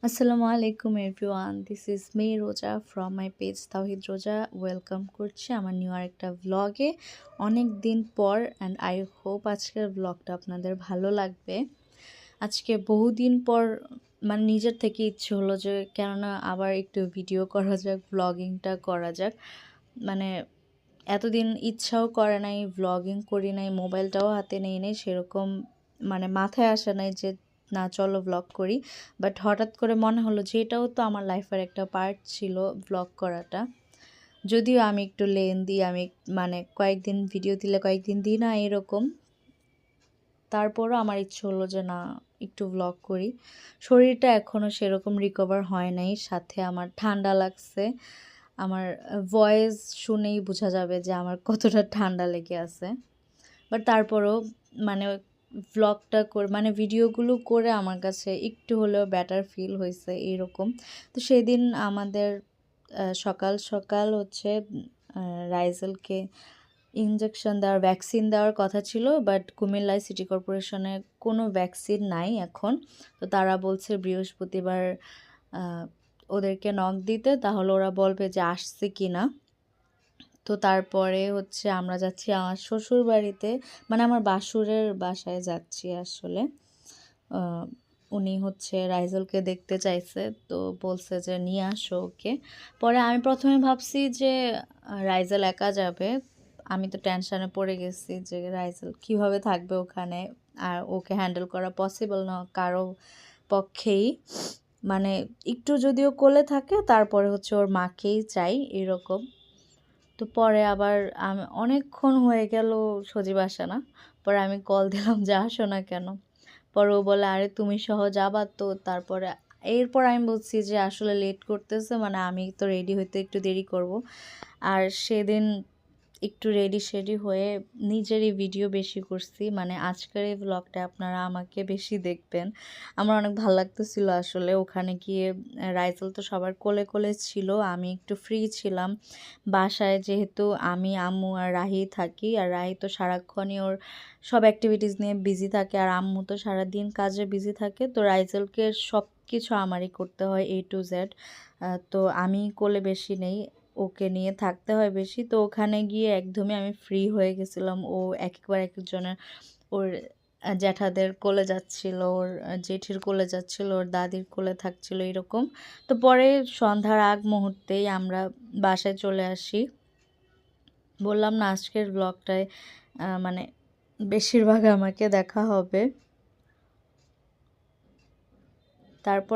আসসালামু আলাইকুম everyone, this is me রোজা ফ্রম মাই পেজ তাওহিদ রোজা। ওয়েলকাম করছি আমার নিউ আরেকটা ভ্লগে অনেক দিন পর। অ্যান্ড আই হোপ আজকের ভ্লগটা আপনাদের ভালো লাগবে। আজকে বহুদিন পর মানে নিজের থেকে ইচ্ছে হলো যে কেননা আবার একটু ভিডিও করা যাক, ভ্লগিংটা করা যাক। মানে এতদিন ইচ্ছাও করে নাই, ভ্লগিং করি নাই, মোবাইলটাও হাতে নেই নেই সেরকম, মানে মাথায় আসে নাই যে না চলো ভ্লগ করি। বাট হঠাৎ করে মনে হলো যে এটাও তো আমার লাইফের একটা পার্ট ছিল ভ্লগ করাটা। যদিও আমি একটু লেন্দি, আমি মানে কয়েকদিন ভিডিও দিলে কয়েকদিন দিই না এরকম, তারপরও আমার ইচ্ছে হলো যে না একটু ভ্লগ করি। শরীরটা এখনও সেরকম রিকভার হয় নাই, সাথে আমার ঠান্ডা লাগছে। আমার ভয়েস শুনেই বোঝা যাবে যে আমার কতটা ঠান্ডা লেগে আছে। বাট তারপরও মানে ভ্লগটা করে মানে ভিডিওগুলো করে আমার কাছে একটু হলেও বেটার ফিল হয়েছে এরকম। তো সেদিন আমাদের সকাল সকাল হচ্ছে রাইজেলকে ইনজেকশন দেওয়ার, ভ্যাকসিন দেওয়ার কথা ছিল, বাট কুমিল্লায় সিটি কর্পোরেশনে কোনো ভ্যাকসিন নাই এখন। তো তারা বলছে বৃহস্পতিবার ওদেরকে নক দিতে, তাহলে ওরা বলবে যে আসছে কি না। তো তারপরে হচ্ছে আমরা যাচ্ছি আমার শ্বশুর বাড়িতে, মানে আমার বাসুরের বাসায় যাচ্ছি আসলে। উনি হচ্ছে রাইজলকে দেখতে চাইছে, তো বলছে যে নিয়ে আসো ওকে। পরে আমি প্রথমে ভাবছি যে রাইজল একা যাবে। আমি তো টেনশানে পড়ে গেছি যে রাইজল কীভাবে থাকবে ওখানে, আর ওকে হ্যান্ডেল করা পসিবল না কারো পক্ষেই। মানে একটু যদিও কোলে থাকে, তারপরে হচ্ছে ওর মাকেই চাই এরকম। তো পরে আবার আমি অনেকক্ষণ হয়ে গেল সজীব আসে না। পরে আমি কল দিলাম যে আসো না কেন। পরে ও বলে আরে তুমি সহ যাবা তো। তারপরে এরপর আমি বলছি যে আসলে লেট করতেছে, মানে আমি তো রেডি হইতে একটু দেরি করব। আর সেদিন একটু রেডি শেডি হয়ে নিজেরই ভিডিও বেশি করছি, মানে আজকের এই ভ্লগটা আপনারা আমাকে বেশি দেখবেন। আমার অনেক ভালো লাগতেছিল আসলে ওখানে গিয়ে। রাইজল তো সবার কোলে কোলে ছিল, আমি একটু ফ্রি ছিলাম বাসায়, যেহেতু আমি আম্মু আর রাহি থাকি। আর রাহি তো সারাক্ষণই ওর সব অ্যাক্টিভিটিস নিয়ে বিজি থাকে, আর আম্মু তো সারাদিন কাজে বিজি থাকে। তো রাইজেলকে সব কিছু আমারই করতে হয় A to Z। তো আমি কোলে বেশি নেই, ওকে নিয়ে থাকতে হয় বেশি। তো ওখানে গিয়ে একদমই আমি ফ্রি হয়ে গেছিলাম। ও একবার এক একজনের, ওর জ্যাঠাদের কোলে যাচ্ছিল, ওর জেঠির কোলে যাচ্ছিল, ওর দাদির কোলে থাকছিল এরকম। তো পরে সন্ধ্যার আগ মুহূর্তেই আমরা বাসায় চলে আসি। বললাম না আজকের ব্লগটায় মানে বেশিরভাগ আমাকে দেখা হবে। তারপর